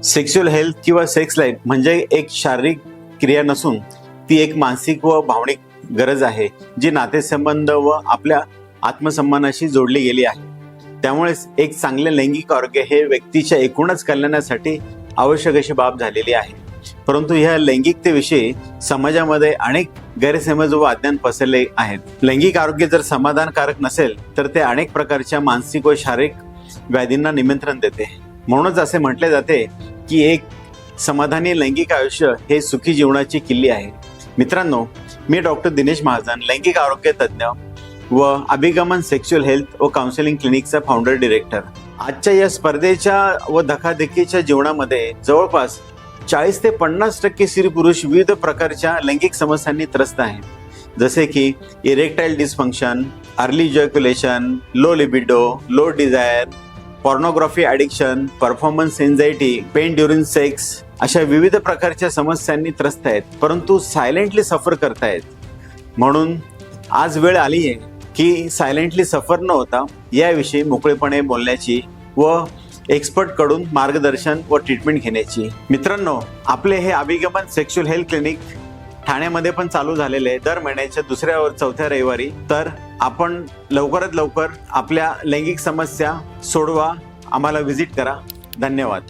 Sexual health किंवा sex life म्हणजे एक शारीरिक क्रिया नसून ती एक मानसिक व भावनिक गरज आहे, जी नातेसंबंध व आपल्या आत्मसन्मानाशी जोडली गेली आहे. त्यामुळेच एक चांगले लैंगिक आरोग्य हे व्यक्तीच्या एकूणच कल्याणासाठी आवश्यक अशी बाब झालेली आहे. परंतु ह्या लैंगिकतेविषयी समाजामध्ये अनेक गैरसमज व अज्ञान पसरले आहेत. लैंगिक आरोग्य जर समाधानकारक नसेल तर ते अनेक प्रकारच्या मानसिक व शारीरिक व्याधींना निमंत्रण देते. म्हणूनच असे म्हटले जाते की एक समाधानी लैंगिक आयुष्य हे सुखी जीवनाची किल्ली आहे. मित्रांनो, मी डॉक्टर दिनेश महाजन, लैंगिक आरोग्य तज्ज्ञ व अभिगमन सेक्शुअल हेल्थ व काउन्सिलिंग क्लिनिकचा फाउंडर डायरेक्टर. आजच्या या स्पर्धेच्या व धकाधकीच्या जीवनामध्ये जवळपास 40 ते 50% स्त्री पुरुष विविध प्रकारच्या लैंगिक समस्यांनी त्रस्त आहेत, जसे की erectile dysfunction, early ejaculation, low libido, low desire, pornography addiction, performance anxiety, pain during sex अशा विविध प्रकारच्या समस्यांनी त्रस्त आहेत, परंतु सायलेंटली सफर करतायत. म्हणून आज वेळ आली आहे की सायलेंटली सफर न होता याविषयी मोकळेपणे बोलण्याची व एक्सपर्ट कडून मार्गदर्शन व ट्रीटमेंट घेण्याची. मित्रांनो, आपले हे अभिगमन सेक्शुअल हेल्थ क्लिनिक ठाण्यामध्ये पण चालू झालेले आहे दर महिन्याच्या 2ऱ्या व 4थ्या रविवारी. तर आपण लवकरात लवकर आपल्या लैंगिक समस्या सोडवा, आम्हाला व्हिजिट करा. धन्यवाद.